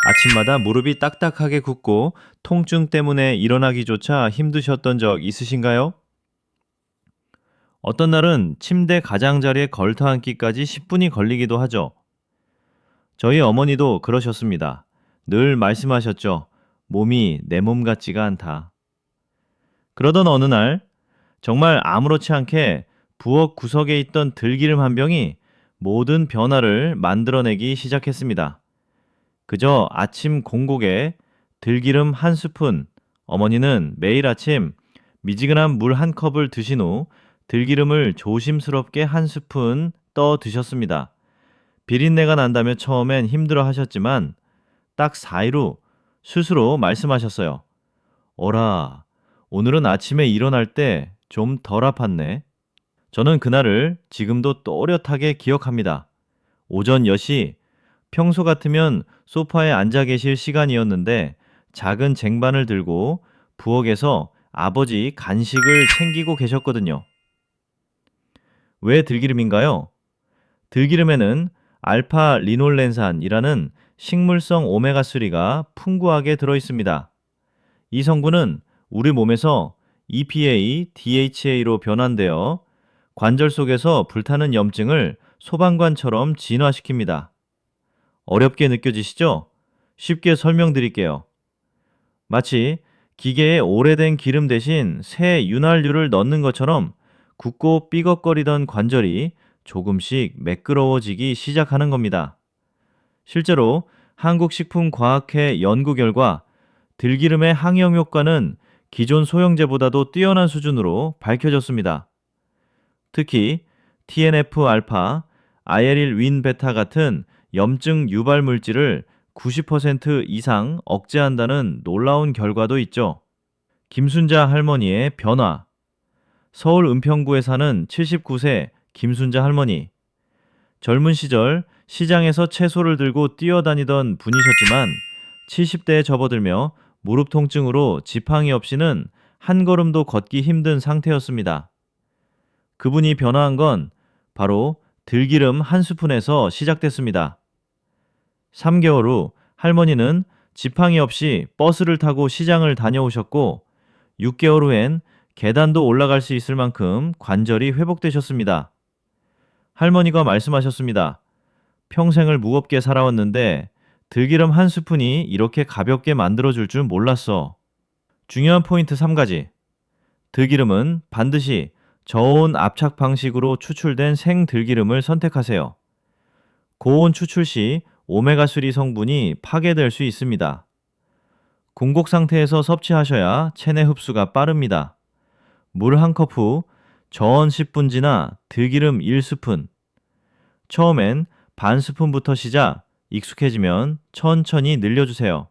아침마다 무릎이 딱딱하게 굽고 통증 때문에 일어나기조차 힘드셨던 적 있으신가요? 어떤 날은 침대 가장자리에 걸터 앉기까지 10분이 걸리기도 하죠. 저희 어머니도 그러셨습니다. 늘 말씀하셨죠. 몸이 내 몸 같지가 않다. 그러던 어느 날 정말 아무렇지 않게 부엌 구석에 있던 들기름 한 병이 모든 변화를 만들어내기 시작했습니다. 그저 아침 공복에 들기름 한 스푼, 어머니는 매일 아침 미지근한 물 한 컵을 드신 후 들기름을 조심스럽게 한 스푼 떠 드셨습니다. 비린내가 난다며 처음엔 힘들어 하셨지만 딱 4일 후 스스로 말씀하셨어요. 어라, 오늘은 아침에 일어날 때 좀 덜 아팠네. 저는 그날을 지금도 또렷하게 기억합니다. 오전 10시, 평소 같으면 소파에 앉아 계실 시간이었는데 작은 쟁반을 들고 부엌에서 아버지 간식을 챙기고 계셨거든요. 왜 들기름인가요? 들기름에는 알파 리놀렌산이라는 식물성 오메가3가 풍부하게 들어 있습니다. 이 성분은 우리 몸에서 EPA, DHA로 변환되어 관절 속에서 불타는 염증을 소방관처럼 진화시킵니다. 어렵게 느껴지시죠? 쉽게 설명드릴게요. 마치 기계에 오래된 기름 대신 새 윤활유를 넣는 것처럼 굳고 삐걱거리던 관절이 조금씩 매끄러워지기 시작하는 겁니다. 실제로 한국식품과학회 연구 결과 들기름의 항염 효과는 기존 소형제보다도 뛰어난 수준으로 밝혀졌습니다. 특히 TNF-알파, 아예릴 윈 베타 같은 염증 유발 물질을 90% 이상 억제한다는 놀라운 결과도 있죠. 김순자 할머니의 변화. 서울 은평구에 사는 79세 김순자 할머니. 젊은 시절 시장에서 채소를 들고 뛰어다니던 분이셨지만 70대에 접어들며 무릎 통증으로 지팡이 없이는 한 걸음도 걷기 힘든 상태였습니다. 그분이 변화한 건 바로 들기름 한 스푼에서 시작됐습니다. 3개월 후 할머니는 지팡이 없이 버스를 타고 시장을 다녀오셨고 6개월 후엔 계단도 올라갈 수 있을 만큼 관절이 회복되셨습니다. 할머니가 말씀하셨습니다. 평생을 무겁게 살아왔는데 들기름 한 스푼이 이렇게 가볍게 만들어줄 줄 몰랐어. 중요한 포인트 3가지. 들기름은 반드시 저온 압착 방식으로 추출된 생들기름을 선택하세요. 고온 추출 시 오메가3 성분이 파괴될 수 있습니다. 공복 상태에서 섭취하셔야 체내 흡수가 빠릅니다. 물 한 컵 후 저온 10분 지나 들기름 1스푼. 처음엔 반 스푼부터 시작, 익숙해지면 천천히 늘려주세요.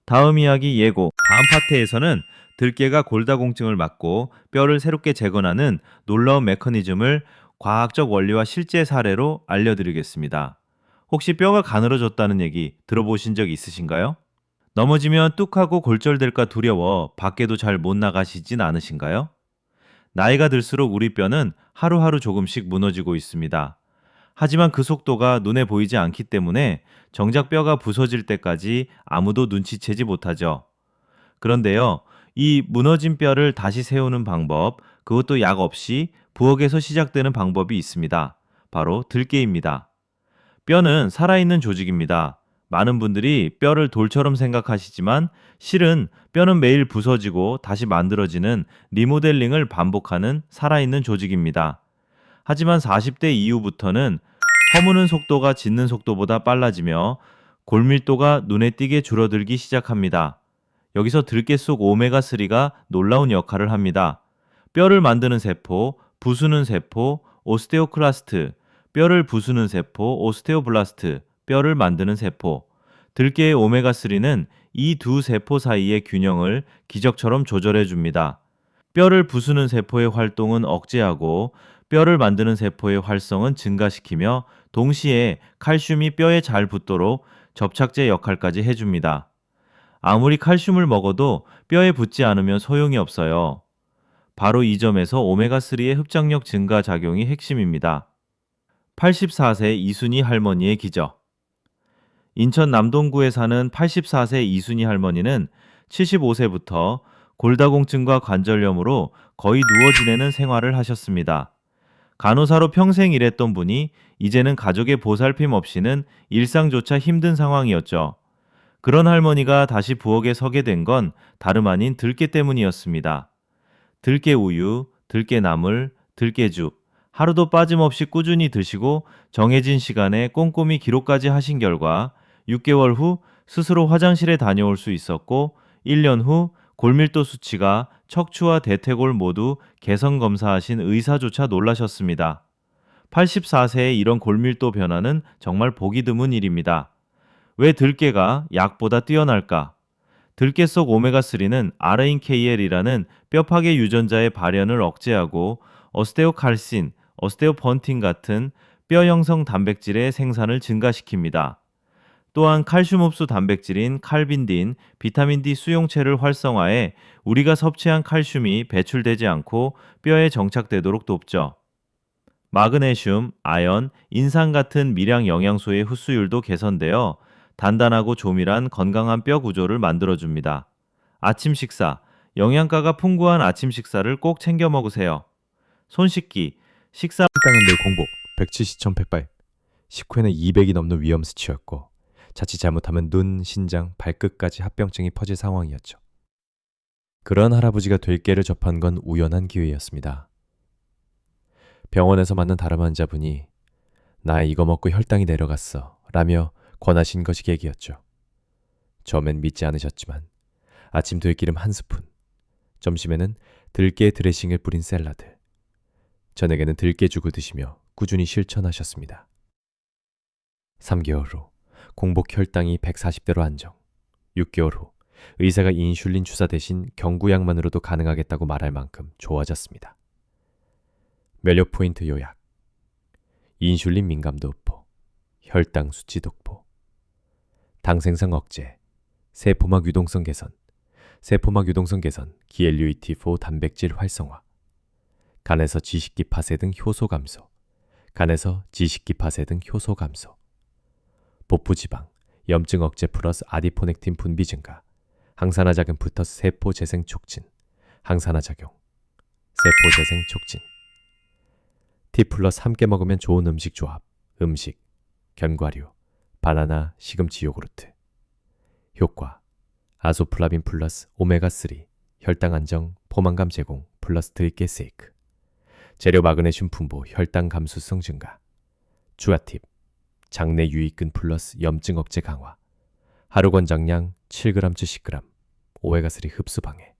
다음 이야기 예고. 다음 파트에서는 들깨가 골다공증을 막고 뼈를 새롭게 재건하는 놀라운 메커니즘을 과학적 원리와 실제 사례로 알려드리겠습니다. 혹시 뼈가 가늘어졌다는 얘기 들어보신 적 있으신가요? 넘어지면 뚝하고 골절될까 두려워 밖에도 잘 못 나가시진 않으신가요? 나이가 들수록 우리 뼈는 하루하루 조금씩 무너지고 있습니다. 하지만 그 속도가 눈에 보이지 않기 때문에 정작 뼈가 부서질 때까지 아무도 눈치채지 못하죠. 그런데요, 이 무너진 뼈를 다시 세우는 방법, 그것도 약 없이 부엌에서 시작되는 방법이 있습니다. 바로 들깨입니다. 뼈는 살아있는 조직입니다. 많은 분들이 뼈를 돌처럼 생각하시지만 실은 뼈는 매일 부서지고 다시 만들어지는 리모델링을 반복하는 살아있는 조직입니다. 하지만 40대 이후부터는 허무는 속도가 짖는 속도보다 빨라지며 골밀도가 눈에 띄게 줄어들기 시작합니다. 여기서 들깨 속 오메가3가 놀라운 역할을 합니다. 뼈를 만드는 세포, 부수는 세포, 오스테오클라스트, 뼈를 부수는 세포, 오스테오블라스트, 뼈를 만드는 세포. 들깨의 오메가3는 이 두 세포 사이의 균형을 기적처럼 조절해 줍니다. 뼈를 부수는 세포의 활동은 억제하고 뼈를 만드는 세포의 활성은 증가시키며 동시에 칼슘이 뼈에 잘 붙도록 접착제 역할까지 해줍니다. 아무리 칼슘을 먹어도 뼈에 붙지 않으면 소용이 없어요. 바로 이 점에서 오메가3의 흡착력 증가 작용이 핵심입니다. 84세 이순희 할머니의 기적. 인천 남동구에 사는 84세 이순희 할머니는 75세부터 골다공증과 관절염으로 거의 누워 지내는 생활을 하셨습니다. 간호사로 평생 일했던 분이 이제는 가족의 보살핌 없이는 일상조차 힘든 상황이었죠. 그런 할머니가 다시 부엌에 서게 된 건 다름 아닌 들깨 때문이었습니다. 들깨 우유, 들깨 나물, 들깨죽, 하루도 빠짐없이 꾸준히 드시고 정해진 시간에 꼼꼼히 기록까지 하신 결과 6개월 후 스스로 화장실에 다녀올 수 있었고 1년 후 골밀도 수치가 척추와 대퇴골 모두 개선 검사하신 의사조차 놀라셨습니다. 84세의 이런 골밀도 변화는 정말 보기 드문 일입니다. 왜 들깨가 약보다 뛰어날까? 들깨 속 오메가3는 RNKL이라는 뼈파괴 유전자의 발현을 억제하고 오스테오칼신, 오스테오번틴 같은 뼈 형성 단백질의 생산을 증가시킵니다. 또한 칼슘 흡수 단백질인 칼빈딘, 비타민 D 수용체를 활성화해 우리가 섭취한 칼슘이 배출되지 않고 뼈에 정착되도록 돕죠. 마그네슘, 아연, 인산 같은 미량 영양소의 흡수율도 개선되어 단단하고 조밀한 건강한 뼈 구조를 만들어줍니다. 아침 식사, 영양가가 풍부한 아침 식사를 꼭 챙겨 먹으세요. 손 씻기, 식사 땅은 늘 공복, 170,100발, 식후에는 200이 넘는 위험 수치였고 자칫 잘못하면 눈, 신장, 발끝까지 합병증이 퍼질 상황이었죠. 그런 할아버지가 들깨를 접한 건 우연한 기회였습니다. 병원에서 만난 다른 환자분이 나 이거 먹고 혈당이 내려갔어 라며 권하신 것이 계기였죠. 처음엔 믿지 않으셨지만 아침 들기름 한 스푼, 점심에는 들깨 드레싱을 뿌린 샐러드, 저녁에는 들깨죽을 드시며 꾸준히 실천하셨습니다. 3개월 후 공복 혈당이 140대로 안정, 6개월 후 의사가 인슐린 주사 대신 경구약만으로도 가능하겠다고 말할 만큼 좋아졌습니다. 면역 포인트 요약: 인슐린 민감도 흡보, 혈당 수치 독보, 당 생성 억제, 세포막 유동성 개선, 세포막 유동성 개선 GLUT4 단백질 활성화, 간에서 지식기 파쇄 등 효소 감소, 간에서 지식기 파쇄 등 효소 감소, 복부지방, 염증 억제 플러스 아디포넥틴 분비 증가, 항산화 작용 플러스 세포 재생 촉진, 항산화 작용, 세포 재생 촉진. T 플러스 함께 먹으면 좋은 음식 조합, 음식, 견과류, 바나나, 시금치 요구르트. 효과, 아소플라빈 플러스 오메가3, 혈당 안정, 포만감 제공 플러스 들깨 세이크. 재료 마그네슘 풍부, 혈당 감수성 증가. 추가 팁, 장내 유익균 플러스 염증 억제 강화. 하루 권장량 7g째 10g, 오메가3 흡수 방해.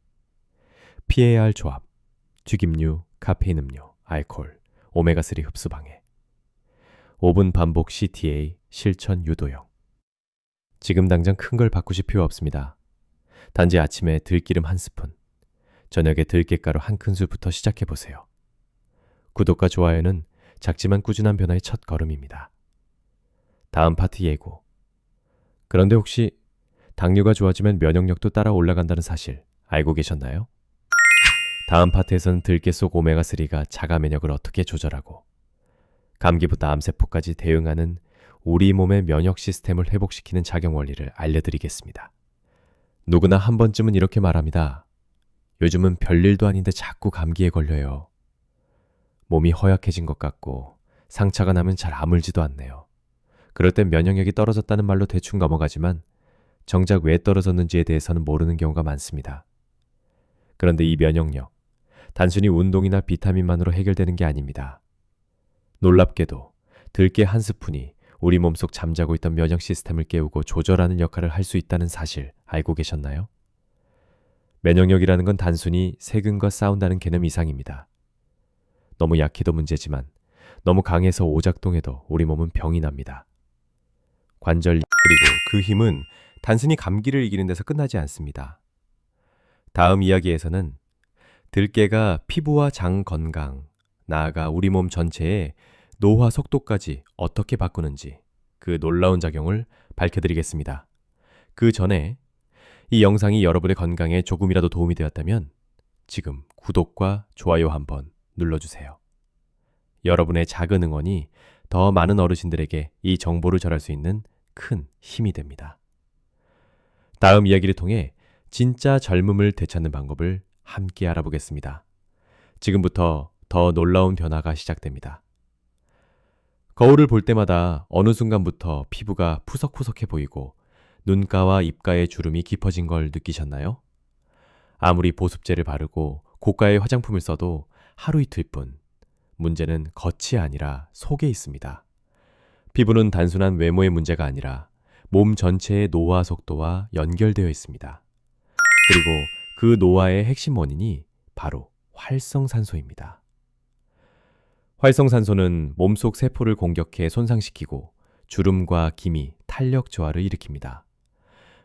PAR 조합, 튀김류, 카페인 음료, 알코올, 오메가3 흡수 방해. 5분 반복 CTA, 실천 유도형. 지금 당장 큰 걸 바꾸실 필요 없습니다. 단지 아침에 들기름 한 스푼, 저녁에 들깨가루 한 큰술부터 시작해보세요. 구독과 좋아요는 작지만 꾸준한 변화의 첫 걸음입니다. 다음 파트 예고. 그런데 혹시 당뇨가 좋아지면 면역력도 따라 올라간다는 사실 알고 계셨나요? 다음 파트에서는 들깨 속 오메가3가 자가 면역을 어떻게 조절하고 감기부터 암세포까지 대응하는 우리 몸의 면역 시스템을 회복시키는 작용 원리를 알려드리겠습니다. 누구나 한 번쯤은 이렇게 말합니다. 요즘은 별일도 아닌데 자꾸 감기에 걸려요. 몸이 허약해진 것 같고 상처가 나면 잘 아물지도 않네요. 그럴 땐 면역력이 떨어졌다는 말로 대충 넘어가지만 정작 왜 떨어졌는지에 대해서는 모르는 경우가 많습니다. 그런데 이 면역력, 단순히 운동이나 비타민만으로 해결되는 게 아닙니다. 놀랍게도 들깨 한 스푼이 우리 몸속 잠자고 있던 면역 시스템을 깨우고 조절하는 역할을 할 수 있다는 사실 알고 계셨나요? 면역력이라는 건 단순히 세균과 싸운다는 개념 이상입니다. 너무 약해도 문제지만 너무 강해서 오작동해도 우리 몸은 병이 납니다. 관절 그리고 그 힘은 단순히 감기를 이기는 데서 끝나지 않습니다. 다음 이야기에서는 들깨가 피부와 장 건강, 나아가 우리 몸 전체의 노화 속도까지 어떻게 바꾸는지 그 놀라운 작용을 밝혀드리겠습니다. 그 전에 이 영상이 여러분의 건강에 조금이라도 도움이 되었다면 지금 구독과 좋아요 한번 눌러주세요. 여러분의 작은 응원이 더 많은 어르신들에게 이 정보를 전할 수 있는 큰 힘이 됩니다. 다음 이야기를 통해 진짜 젊음을 되찾는 방법을 함께 알아보겠습니다. 지금부터 더 놀라운 변화가 시작됩니다. 거울을 볼 때마다 어느 순간부터 피부가 푸석푸석해 보이고 눈가와 입가의 주름이 깊어진 걸 느끼셨나요? 아무리 보습제를 바르고 고가의 화장품을 써도 하루 이틀 뿐. 문제는 겉이 아니라 속에 있습니다. 피부는 단순한 외모의 문제가 아니라 몸 전체의 노화 속도와 연결되어 있습니다. 그리고 그 노화의 핵심 원인이 바로 활성산소입니다. 활성산소는 몸속 세포를 공격해 손상시키고 주름과 기미, 탄력 저하를 일으킵니다.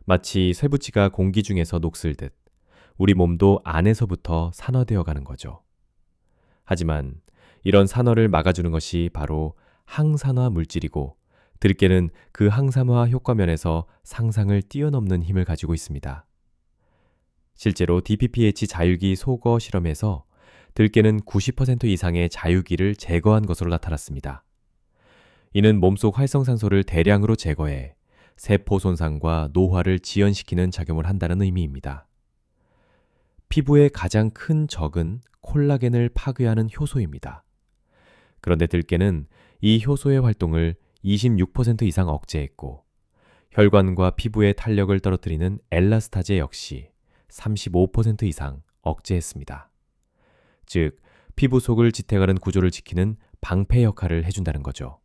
마치 쇠붙이가 공기 중에서 녹슬듯 우리 몸도 안에서부터 산화되어 가는 거죠. 하지만 이런 산화를 막아주는 것이 바로 항산화 물질이고 들깨는 그 항산화 효과 면에서 상상을 뛰어넘는 힘을 가지고 있습니다. 실제로 DPPH 자유기 소거 실험에서 들깨는 90% 이상의 자유기를 제거한 것으로 나타났습니다. 이는 몸속 활성산소를 대량으로 제거해 세포 손상과 노화를 지연시키는 작용을 한다는 의미입니다. 피부의 가장 큰 적은 콜라겐을 파괴하는 효소입니다. 그런데 들깨는 이 효소의 활동을 26% 이상 억제했고 혈관과 피부의 탄력을 떨어뜨리는 엘라스타제 역시 35% 이상 억제했습니다. 즉, 피부 속을 지탱하는 구조를 지키는 방패 역할을 해준다는 거죠.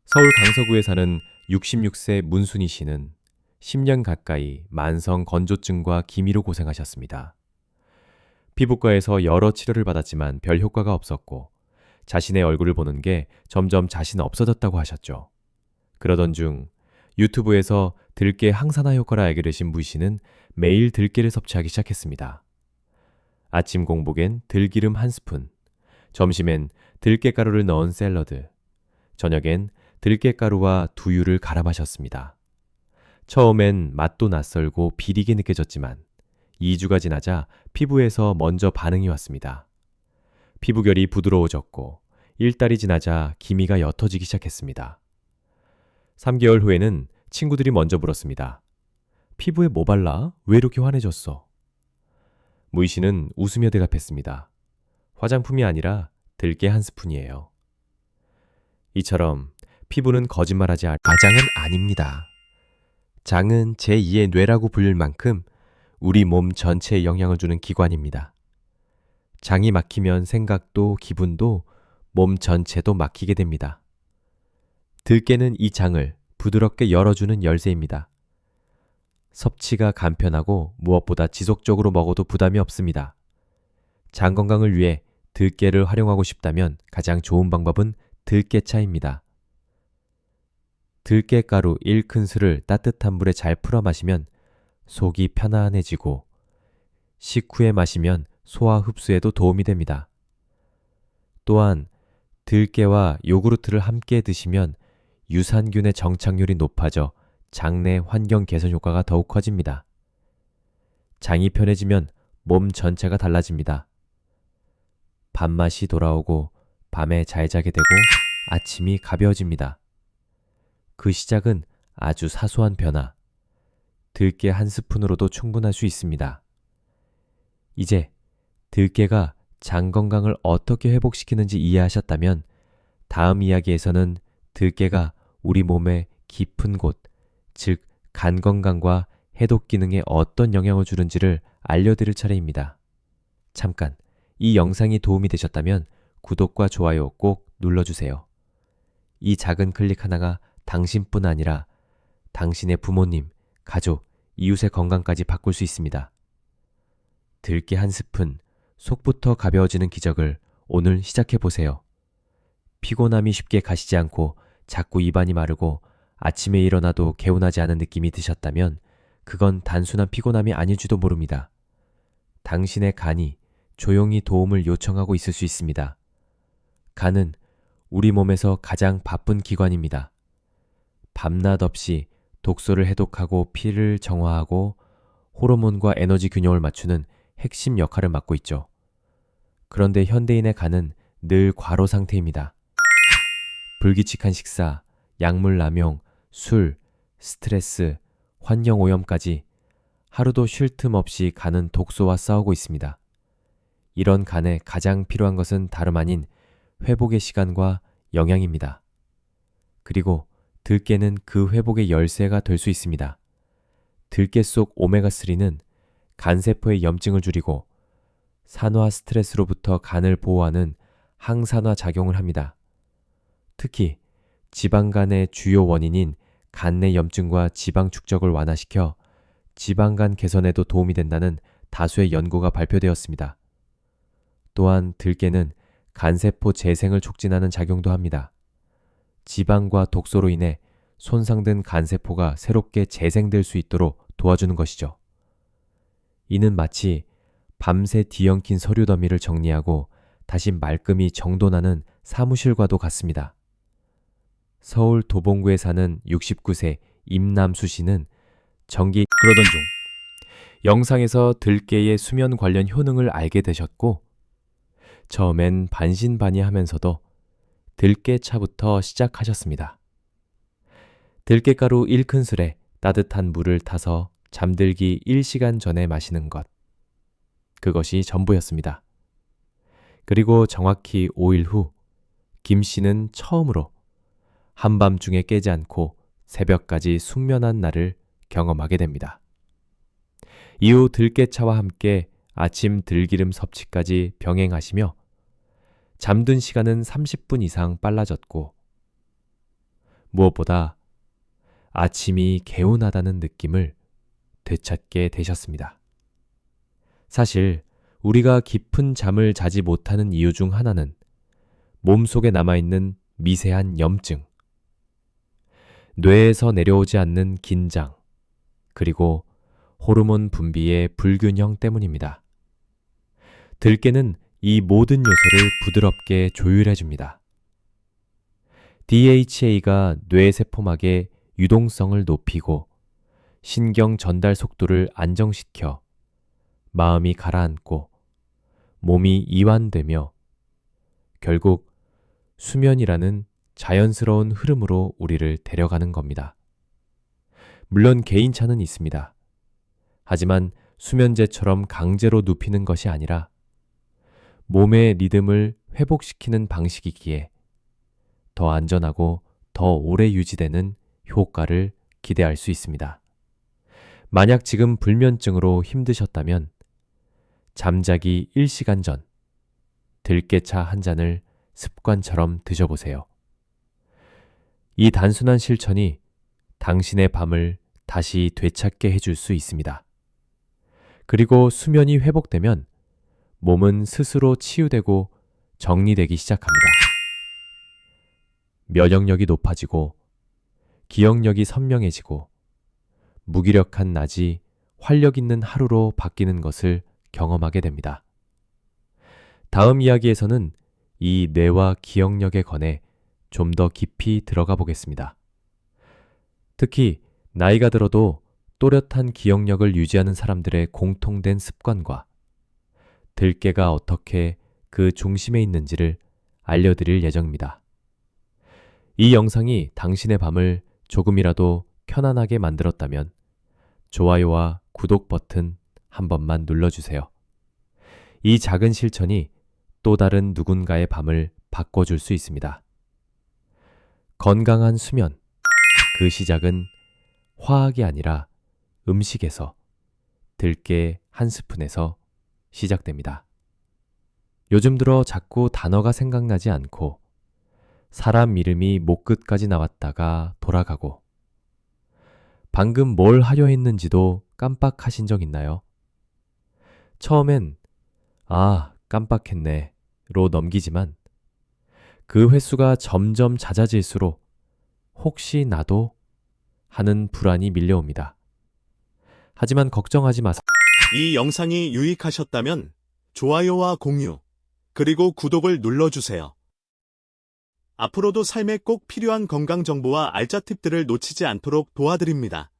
서울 강서구에 사는 66세 문순희 씨는 10년 가까이 만성 건조증과 기미로 고생하셨습니다. 피부과에서 여러 치료를 받았지만 별 효과가 없었고 자신의 얼굴을 보는 게 점점 자신 없어졌다고 하셨죠. 그러던 중 유튜브에서 들깨 항산화 효과를 알게 되신 문 씨는 매일 들깨를 섭취하기 시작했습니다. 아침 공복엔 들기름 1스푼, 점심엔 들깨가루를 넣은 샐러드, 저녁엔 들깨가루와 두유를 갈아 마셨습니다. 처음엔 맛도 낯설고 비리게 느껴졌지만 2주가 지나자 피부에서 먼저 반응이 왔습니다. 피부결이 부드러워졌고 1달이 지나자 기미가 옅어지기 시작했습니다. 3개월 후에는 친구들이 먼저 물었습니다. 피부에 뭐 발라? 왜 이렇게 환해졌어? 무희 씨는 웃으며 대답했습니다. 화장품이 아니라 들깨 1스푼이에요. 이처럼 피부는 거짓말하지 않을 가장은 아닙니다. 장은 제2의 뇌라고 불릴 만큼 우리 몸 전체에 영향을 주는 기관입니다. 장이 막히면 생각도 기분도 몸 전체도 막히게 됩니다. 들깨는 이 장을 부드럽게 열어주는 열쇠입니다. 섭취가 간편하고 무엇보다 지속적으로 먹어도 부담이 없습니다. 장 건강을 위해 들깨를 활용하고 싶다면 가장 좋은 방법은 들깨차입니다. 들깨가루 1큰술을 따뜻한 물에 잘 풀어 마시면 속이 편안해지고 식후에 마시면 소화 흡수에도 도움이 됩니다. 또한 들깨와 요구르트를 함께 드시면 유산균의 정착률이 높아져 장내 환경 개선 효과가 더욱 커집니다. 장이 편해지면 몸 전체가 달라집니다. 밥맛이 돌아오고 밤에 잘 자게 되고 아침이 가벼워집니다. 그 시작은 아주 사소한 변화, 들깨 1스푼으로도 충분할 수 있습니다. 이제 들깨가 장 건강을 어떻게 회복시키는지 이해하셨다면 다음 이야기에서는 들깨가 우리 몸의 깊은 곳, 즉 간 건강과 해독 기능에 어떤 영향을 주는지를 알려드릴 차례입니다. 잠깐, 이 영상이 도움이 되셨다면 구독과 좋아요 꼭 눌러주세요. 이 작은 클릭 하나가 당신뿐 아니라 당신의 부모님, 가족, 이웃의 건강까지 바꿀 수 있습니다. 들깨 1스푼, 속부터 가벼워지는 기적을 오늘 시작해보세요. 피곤함이 쉽게 가시지 않고 자꾸 입안이 마르고 아침에 일어나도 개운하지 않은 느낌이 드셨다면 그건 단순한 피곤함이 아닐지도 모릅니다. 당신의 간이 조용히 도움을 요청하고 있을 수 있습니다. 간은 우리 몸에서 가장 바쁜 기관입니다. 밤낮 없이 독소를 해독하고 피를 정화하고 호르몬과 에너지 균형을 맞추는 핵심 역할을 맡고 있죠. 그런데 현대인의 간은 늘 과로 상태입니다. 불규칙한 식사, 약물 남용, 술, 스트레스, 환경오염까지 하루도 쉴 틈 없이 간은 독소와 싸우고 있습니다. 이런 간에 가장 필요한 것은 다름 아닌 회복의 시간과 영양입니다. 그리고 들깨는 그 회복의 열쇠가 될 수 있습니다. 들깨 속 오메가3는 간세포의 염증을 줄이고 산화 스트레스로부터 간을 보호하는 항산화 작용을 합니다. 특히 지방간의 주요 원인인 간내 염증과 지방 축적을 완화시켜 지방간 개선에도 도움이 된다는 다수의 연구가 발표되었습니다. 또한 들깨는 간세포 재생을 촉진하는 작용도 합니다. 지방과 독소로 인해 손상된 간세포가 새롭게 재생될 수 있도록 도와주는 것이죠. 이는 마치 밤새 뒤엉킨 서류 더미를 정리하고 다시 말끔히 정돈하는 사무실과도 같습니다. 서울 도봉구에 사는 69세 임남수 씨는 정기 그러던 중 영상에서 들깨의 수면 관련 효능을 알게 되셨고 처음엔 반신반의하면서도 들깨차부터 시작하셨습니다. 들깨가루 1큰술에 따뜻한 물을 타서 잠들기 1시간 전에 마시는 것. 그것이 전부였습니다. 그리고 정확히 5일 후 김 씨는 처음으로 한밤중에 깨지 않고 새벽까지 숙면한 날을 경험하게 됩니다. 이후 들깨차와 함께 아침 들기름 섭취까지 병행하시며 잠든 시간은 30분 이상 빨라졌고 무엇보다 아침이 개운하다는 느낌을 되찾게 되셨습니다. 사실 우리가 깊은 잠을 자지 못하는 이유 중 하나는 몸속에 남아있는 미세한 염증, 뇌에서 내려오지 않는 긴장, 그리고 호르몬 분비의 불균형 때문입니다. 들깨는 이 모든 요소를 부드럽게 조율해줍니다. DHA가 뇌세포막의 유동성을 높이고 신경 전달 속도를 안정시켜 마음이 가라앉고 몸이 이완되며 결국 수면이라는 자연스러운 흐름으로 우리를 데려가는 겁니다. 물론 개인차는 있습니다. 하지만 수면제처럼 강제로 눕히는 것이 아니라 몸의 리듬을 회복시키는 방식이기에 더 안전하고 더 오래 유지되는 효과를 기대할 수 있습니다. 만약 지금 불면증으로 힘드셨다면 잠자기 1시간 전 들깨차 한 잔을 습관처럼 드셔보세요. 이 단순한 실천이 당신의 밤을 다시 되찾게 해줄 수 있습니다. 그리고 수면이 회복되면 몸은 스스로 치유되고 정리되기 시작합니다. 면역력이 높아지고 기억력이 선명해지고 무기력한 낮이 활력 있는 하루로 바뀌는 것을 경험하게 됩니다. 다음 이야기에서는 이 뇌와 기억력에 관해 좀 더 깊이 들어가 보겠습니다. 특히 나이가 들어도 또렷한 기억력을 유지하는 사람들의 공통된 습관과 들깨가 어떻게 그 중심에 있는지를 알려드릴 예정입니다. 이 영상이 당신의 밤을 조금이라도 편안하게 만들었다면 좋아요와 구독 버튼 한 번만 눌러주세요. 이 작은 실천이 또 다른 누군가의 밤을 바꿔줄 수 있습니다. 건강한 수면, 그 시작은 화학이 아니라 음식에서, 들깨 한 스푼에서 시작됩니다. 요즘 들어 자꾸 단어가 생각나지 않고 사람 이름이 목 끝까지 나왔다가 돌아가고 방금 뭘 하려 했는지도 깜빡하신 적 있나요? 처음엔 깜빡했네 로 넘기지만 그 횟수가 점점 잦아질수록 혹시 나도 하는 불안이 밀려옵니다. 하지만 걱정하지 마세요. 이 영상이 유익하셨다면 좋아요와 공유, 그리고 구독을 눌러주세요. 앞으로도 삶에 꼭 필요한 건강 정보와 알짜 팁들을 놓치지 않도록 도와드립니다.